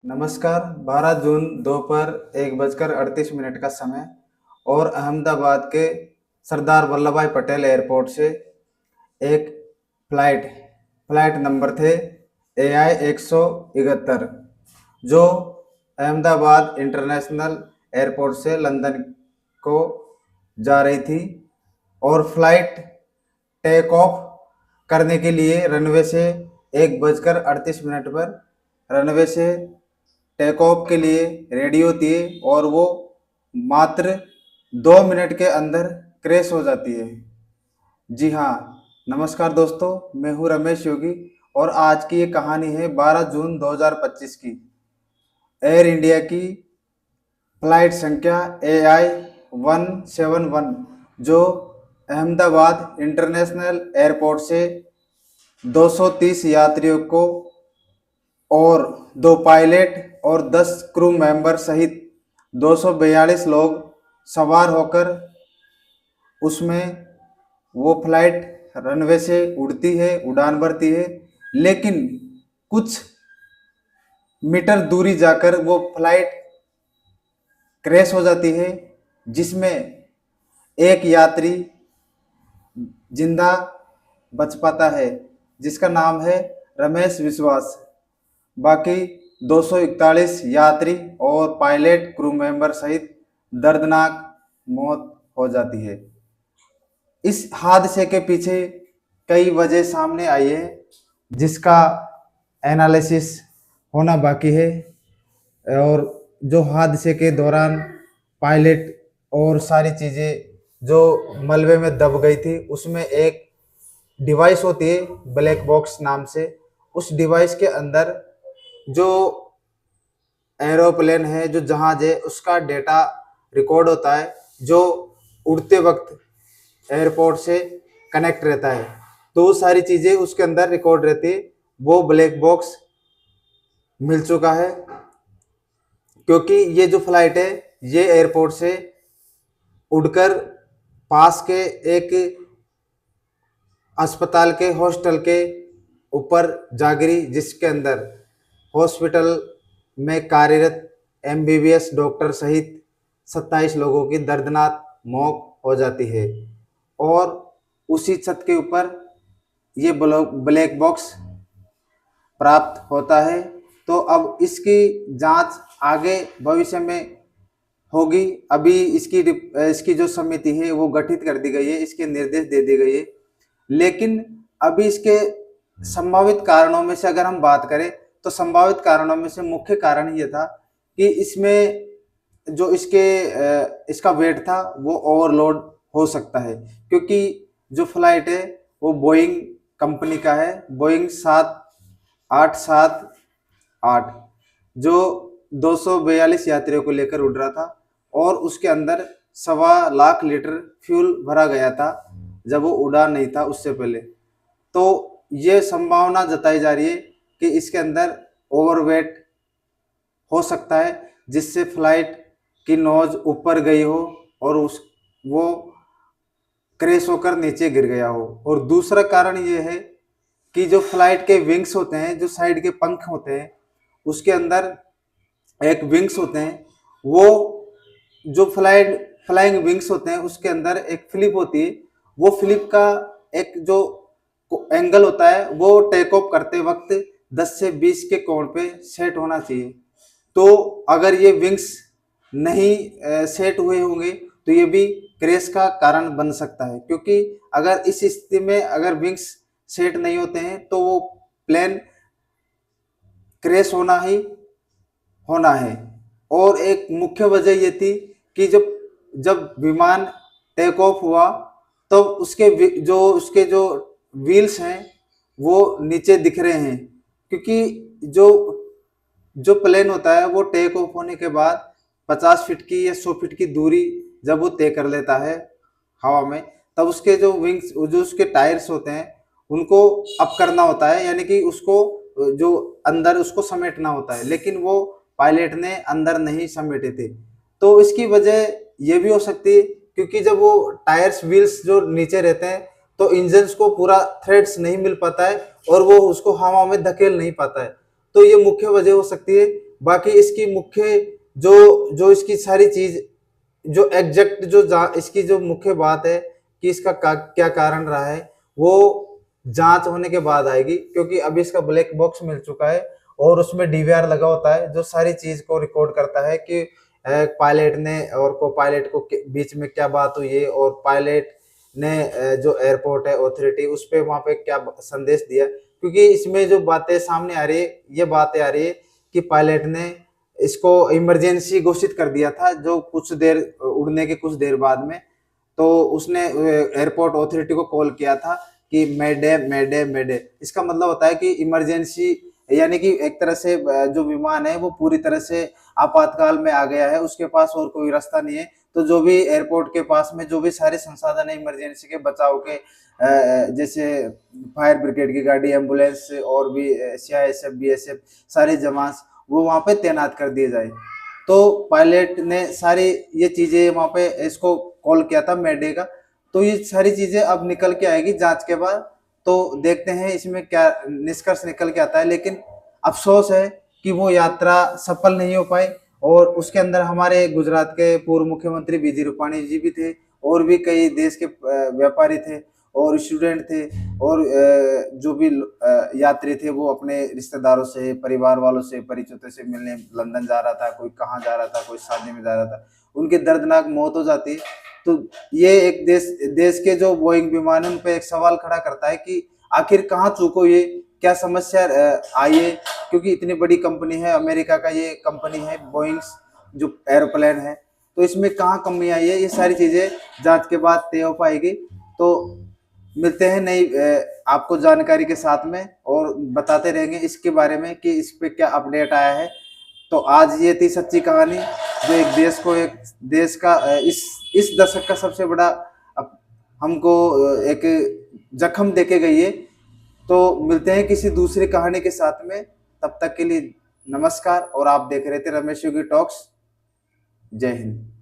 नमस्कार। 12 जून दोपहर 1:38 का समय और अहमदाबाद के सरदार वल्लभ भाई पटेल एयरपोर्ट से एक फ्लाइट फ्लाइट नंबर थे AI 171 जो अहमदाबाद इंटरनेशनल एयरपोर्ट से लंदन को जा रही थी और फ्लाइट टेक ऑफ करने के लिए रनवे से 1:38 पर रनवे से टेक ऑफ के लिए रेडी होती है और वो मात्र 2 मिनट के अंदर क्रैश हो जाती है। जी हाँ, नमस्कार दोस्तों, मैं हूँ रमेश योगी और आज की ये कहानी है 12 जून 2025 की। एयर इंडिया की फ्लाइट संख्या AI 171 जो अहमदाबाद इंटरनेशनल एयरपोर्ट से 230 यात्रियों को और 2 पायलट और 10 क्रू मेंबर सहित 242 लोग सवार होकर उसमें वो फ्लाइट रनवे से उड़ती है, उड़ान भरती है। लेकिन कुछ मीटर दूरी जाकर वो फ्लाइट क्रैश हो जाती है, जिसमें एक यात्री जिंदा बच पाता है, जिसका नाम है रमेश विश्वास। बाकी 241 यात्री और पायलट क्रू मेंबर सहित दर्दनाक मौत हो जाती है। इस हादसे के पीछे कई वजह सामने आई है, जिसका एनालिसिस होना बाकी है। और जो हादसे के दौरान पायलट और सारी चीज़ें जो मलबे में दब गई थी, उसमें एक डिवाइस होती है ब्लैक बॉक्स नाम से। उस डिवाइस के अंदर जो एरोप्लेन है, जो जहाज है, उसका डेटा रिकॉर्ड होता है, जो उड़ते वक्त एयरपोर्ट से कनेक्ट रहता है। तो वो सारी चीज़ें उसके अंदर रिकॉर्ड रहती है। वो ब्लैक बॉक्स मिल चुका है, क्योंकि ये जो फ्लाइट है ये एयरपोर्ट से उड़कर पास के एक अस्पताल के हॉस्टल के ऊपर जा गिरी, जिसके अंदर हॉस्पिटल में कार्यरत MBBS डॉक्टर सहित 27 लोगों की दर्दनाक मौत हो जाती है। और उसी छत के ऊपर ये ब्लैक बॉक्स प्राप्त होता है। तो अब इसकी जांच आगे भविष्य में होगी। अभी इसकी जो समिति है वो गठित कर दी गई है, इसके निर्देश दे दिए गए हैं। लेकिन अभी इसके संभावित कारणों में से अगर हम बात करें तो संभावित कारणों में से मुख्य कारण ये था कि इसमें जो इसका वेट था वो ओवरलोड हो सकता है, क्योंकि जो फ्लाइट है वो बोइंग कंपनी का है, बोइंग 7878, जो 242 यात्रियों को लेकर उड़ रहा था और उसके अंदर 1.25 लाख लीटर फ्यूल भरा गया था जब वो उड़ान नहीं था उससे पहले। तो ये संभावना जताई जा रही है कि इसके अंदर ओवरवेट हो सकता है, जिससे फ्लाइट की नोज ऊपर गई हो और वो क्रैश होकर नीचे गिर गया हो। और दूसरा कारण ये है कि जो फ्लाइट के विंग्स होते हैं, जो साइड के पंख होते हैं, उसके अंदर एक विंग्स होते हैं। वो जो फ्लाइंग विंग्स होते हैं उसके अंदर एक फ्लिप होती है। वो फ्लिप का एक जो एंगल होता है वो टेक ऑफ करते वक्त 10 से 20 के कोण पे सेट होना चाहिए। तो अगर ये विंग्स नहीं सेट हुए होंगे तो ये भी क्रैश का कारण बन सकता है, क्योंकि अगर इस स्थिति में अगर विंग्स सेट नहीं होते हैं तो वो प्लेन क्रैश होना ही होना है। और एक मुख्य वजह ये थी कि जब विमान टेक ऑफ हुआ तो उसके जो व्हील्स हैं वो नीचे दिख रहे हैं, क्योंकि जो प्लेन होता है वो टेक ऑफ होने के बाद 50 फीट की या 100 फीट की दूरी जब वो तय कर लेता है हवा में, तब उसके जो विंग्स, जो उसके टायर्स होते हैं, उनको अप करना होता है, यानी कि उसको जो अंदर उसको समेटना होता है। लेकिन वो पायलट ने अंदर नहीं समेटे थे। तो इसकी वजह ये भी हो सकती है, क्योंकि जब वो टायर्स व्हील्स जो नीचे रहते हैं तो इंजन को पूरा थ्रेड्स नहीं मिल पाता है और वो उसको हवा में धकेल नहीं पाता है। तो ये मुख्य वजह हो सकती है बाकी इसकी मुख्य जो जो इसकी सारी चीज जो एग्जैक्ट जो इसकी जो मुख्य बात है कि इसका क्या कारण रहा है, वो जांच होने के बाद आएगी, क्योंकि अभी इसका ब्लैक बॉक्स मिल चुका है और उसमें डीवीआर लगा होता है जो सारी चीज को रिकॉर्ड करता है कि पायलट ने और को पायलट को बीच में क्या बात हुई है और पायलट ने जो एयरपोर्ट है अथॉरिटी उस पे वहां पे क्या संदेश दिया, क्योंकि इसमें जो बातें सामने आ रही है, ये बातें आ रही है कि पायलट ने इसको इमरजेंसी घोषित कर दिया था जो कुछ देर उड़ने के कुछ देर बाद में। तो उसने एयरपोर्ट अथॉरिटी को कॉल किया था कि मैडे मैडे मैडे, इसका मतलब होता है कि इमरजेंसी, यानी कि एक तरह से जो विमान है वो पूरी तरह से आपातकाल में आ गया है, उसके पास और कोई रास्ता नहीं है। तो जो भी एयरपोर्ट के पास में जो भी सारे संसाधन है इमरजेंसी के बचाव के, जैसे फायर ब्रिगेड की गाड़ी, एम्बुलेंस और भी सीआईएसएफ बीएसएफ सारे जवान वो वहां पे तैनात कर दिए जाए। तो पायलट ने सारी ये चीजें वहां पे इसको कॉल किया था मैडे का। तो ये सारी चीजें अब निकल के आएगी जांच के बाद, तो देखते हैं इसमें क्या निष्कर्ष निकल के आता है। लेकिन अफसोस है कि वो यात्रा सफल नहीं हो पाई और उसके अंदर हमारे गुजरात के पूर्व मुख्यमंत्री विजय रूपाणी जी भी थे और भी कई देश के व्यापारी थे और स्टूडेंट थे और जो भी यात्री थे वो अपने रिश्तेदारों से, परिवार वालों से, परिचितों से मिलने लंदन जा रहा था, कोई कहाँ जा रहा था, कोई शादी में जा रहा था, उनकी दर्दनाक मौत हो जाती है। तो ये एक देश के जो बोइंग विमान है उन पे एक सवाल खड़ा करता है कि आखिर कहाँ चूक हुई है, क्या समस्या आई है, क्योंकि इतनी बड़ी कंपनी है, अमेरिका का ये कंपनी है बोइंग जो एरोप्लेन है, तो इसमें कहाँ कमी आई है, ये सारी चीजें जांच के बाद तय हो पाएगी। तो मिलते हैं नई आपको जानकारी के साथ में और बताते रहेंगे इसके बारे में कि इस पे क्या अपडेट आया है। तो आज ये थी सच्ची कहानी जो एक देश को, एक देश का इस दशक का सबसे बड़ा हमको एक जख्म देके गई है। तो मिलते हैं किसी दूसरी कहानी के साथ में, तब तक के लिए नमस्कार। और आप देख रहे थे रमेश योगी टॉक्स। जय हिंद।